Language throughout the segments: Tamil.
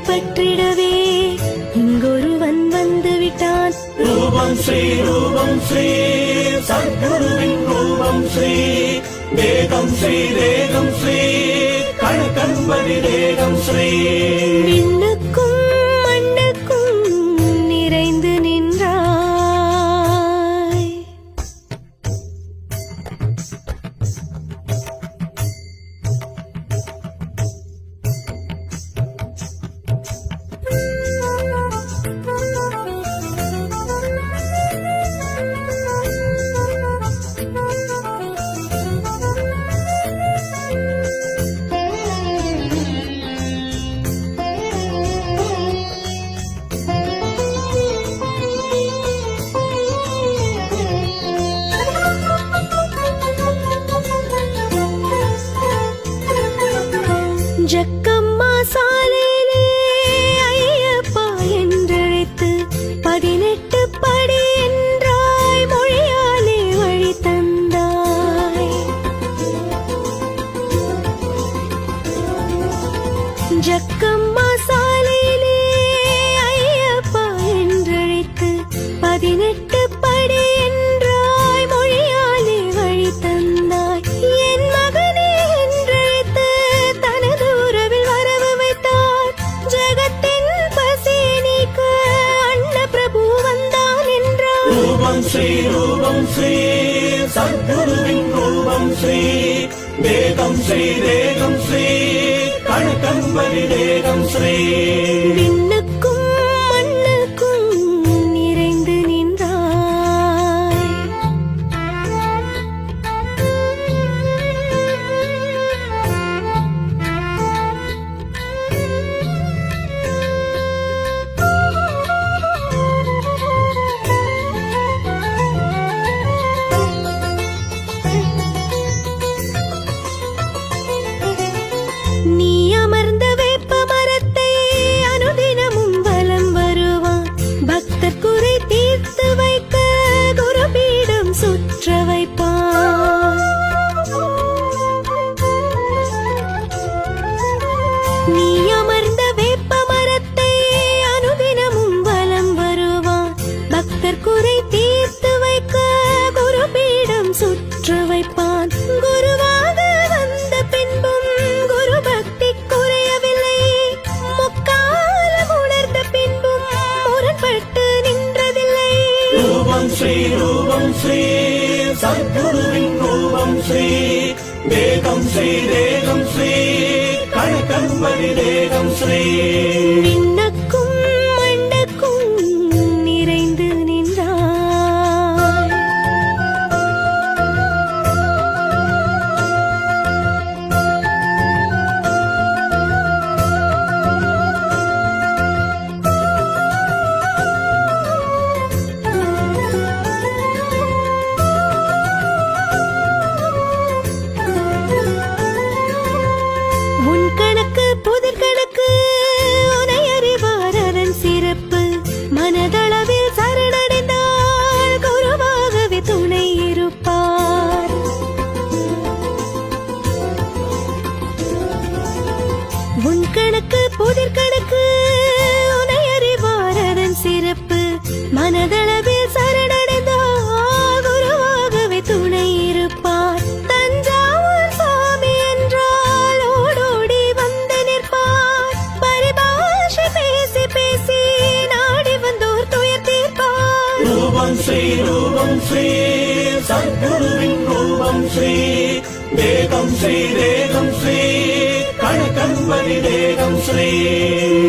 பற்றிடவே இங்கொருவன் வந்து விட்டான். ரூபம் ஸ்ரீ சத்குருவின் ரூபம் ஸ்ரீ தேகம் ஸ்ரீ கணக்கன்பதி தேகம் ஸ்ரீ. விண்ணுக்கும் மண்ணுக்கும் நிறைந்து நின்றாய். ஜக்கம்மா சாலையிலே ஐயப்பா என்றழைத்து 18 படி என்றாய், மொழியாலே வழி தந்தாய். ஜக்கம்மா சாலையிலே ஐயப்பா என்றழைத்து 18 படி என்றாய், மொழியாலே வழி தந்தாய். என் மகனே என்றழைத்து தனது உறவில் வரவு வைத்தார். ஜெகத்தின் பசி நீக்க அண்ண பிரபு வந்தான் என்றார். ரூபம் ஸ்ரீ சத்குருவின் ரூபம் ஸ்ரீ தேகம் ஸ்ரீ கணக்கன்பதி தேகம் ஸ்ரீ. விண்ணுக்கும் மண்ணுக்கும் நிறைந்து நின்றாய். நீ அமர்ந்த வேப்ப மரத்தை அனுதினமும் வலம் வருவான். பக்தர் குறை தீர்த்து வைக்க குருபீடம் சுற்ற வைப்பான். நீ அமர்ந்த வேப்ப மரத்தை அனுதினமும் வலம் வருவான். பக்தர் குறை தீர்த்து வைக்க குருபீடம் சுற்ற வைப்பான். குருவாக வந்த பின்பும் குரு பக்தி குறையவில்லை. முக்காலம் உணர்ந்த பின்பும் முரண்பட்டு நின்றதில்லை. ரூபம் ஸ்ரீ சத்குருவின் ரூபம் ஸ்ரீ தேகம் ஸ்ரீ கணக்கன்பதி தேகம் ஸ்ரீ. விண்ணுக்கும் மண்ணுக்கும் நிறைந்து நின்றாய். உன் கணக்கு புதிர் கணக்கு உனை அறிவார் அதன் சிறப்பு. மனதளவில் சரணடைந்தால் குருவாகவே துணை இருப்பார். உன் கணக்கு புதிர் கணக்கு உனை அறிவார் அதன் சிறப்பு. மனதளவில் சரணடைந்தால் குருவாகவே துணை இருப்பார். தஞ்சாவூர் சாமி என்றால் ஓடோடி வந்து நிற்பார். பரிபாஷை பேசி பேசி நாடி வந்தோர் துயர் தீர்ப்பார். ரூபம் ஸ்ரீ சத்குருவின் ரூபம் ஸ்ரீ தேகம் ஸ்ரீ கணக்கன்பதி தேகம் ஸ்ரீ.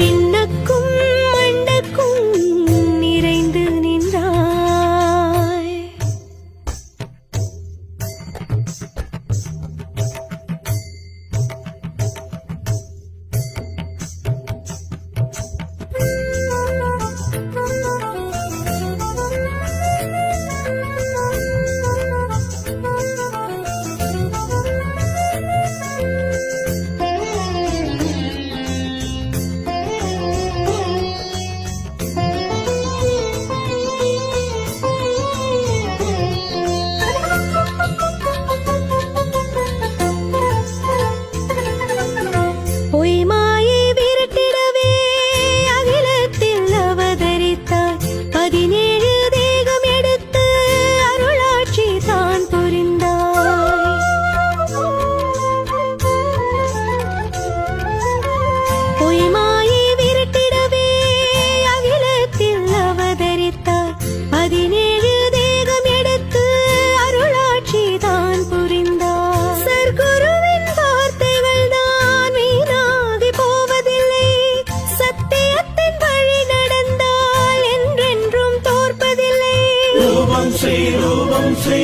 விண்ணுக்கும் மண்ணுக்கும் நிறைந்து நின்றாய். ஸ்ரீ ரூபம் ஸ்ரீ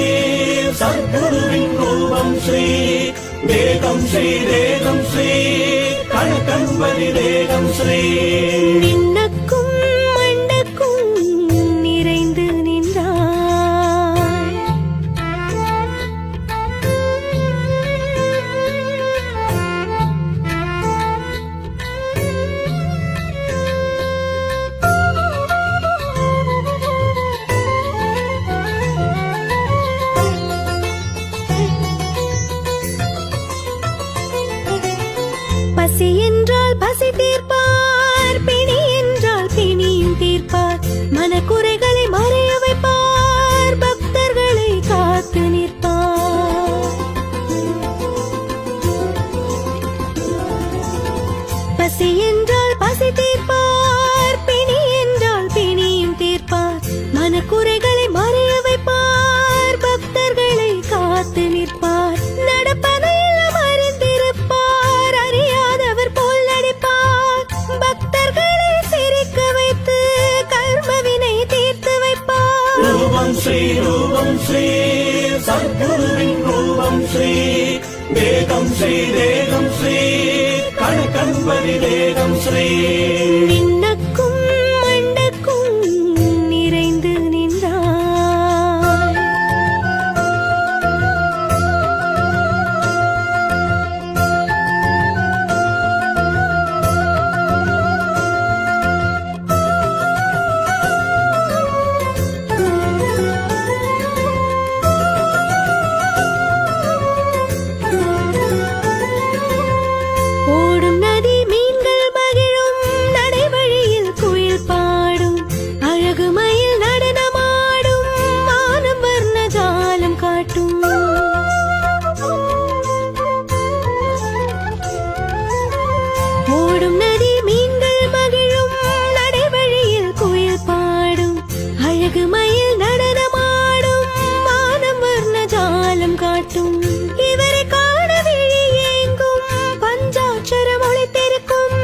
சத்குருவின் ரூபம் ஸ்ரீ தேகம் ஸ்ரீ கணக்கன்பதி தேகம் ஸ்ரீ விண்ணக்கும் மண்டக்கும் நிறைந்து நின்றாய். பசி என்றால் பசி தீர்ப்பார், பிணி என்றால் பிணியும் தீர்ப்பார், மனக்குறைகளை மறைய வைப்பார், பக்தர்களை காத்து நிற்பார். பசி என்றால் பசி தீர்ப்பார், பிணி என்றால் பிணியும் தீர்ப்பார், மனக்குறைகளை மறைய வைப்பார், பக்தர்களை காத்து நிற்பார். நடப்பதையெல்லாம் அறிந்திருப்பார், அறியாதவர் போல் நடிப்பார், பக்தர்களை சிரிக்க வைத்து கர்மவினை தீர்த்து வைப்பார். ரூபம் ஸ்ரீ சத்குருவின் ரூபம் ஸ்ரீ தேகம் ஸ்ரீ கணக்கன்பதி தேகம் ஸ்ரீ விண்ணக்கும் மண்டக்கும் நிறைந்து நின்றாய். ஓடும் நதி மீன்கள் மகிழும், நடைவழியில் குயில் பாடும், அழகு மயில் நடனமாடும், மானம் வர்ண ஜாலம் காட்டும். ஓடும் நதி மீன்கள் மகிழும், நடைவழியில் குயில் பாடும், அழகு மயில் நடனமாடும், மானம் வர்ண ஜாலம் காட்டும். இவரை காண விழி ஏங்கும், பஞ்சாட்சரம் ஒளித்திருக்கும்,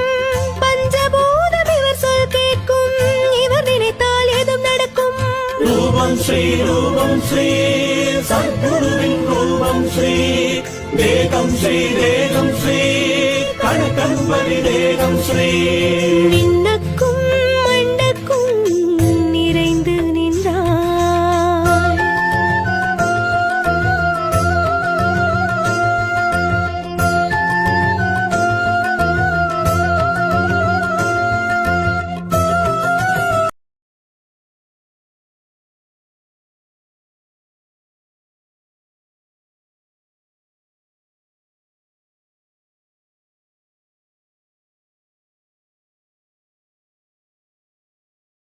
பஞ்சபூதம் இவர் சொல் கேட்கும், இவர் நினைத்தால் எதுவும் நடக்கும். ரூபம் ஸ்ரீ சத்குருவின் ரூபம் ஸ்ரீ தேகம் ஸ்ரீ கணக்கன்பதி தேகம் ஸ்ரீ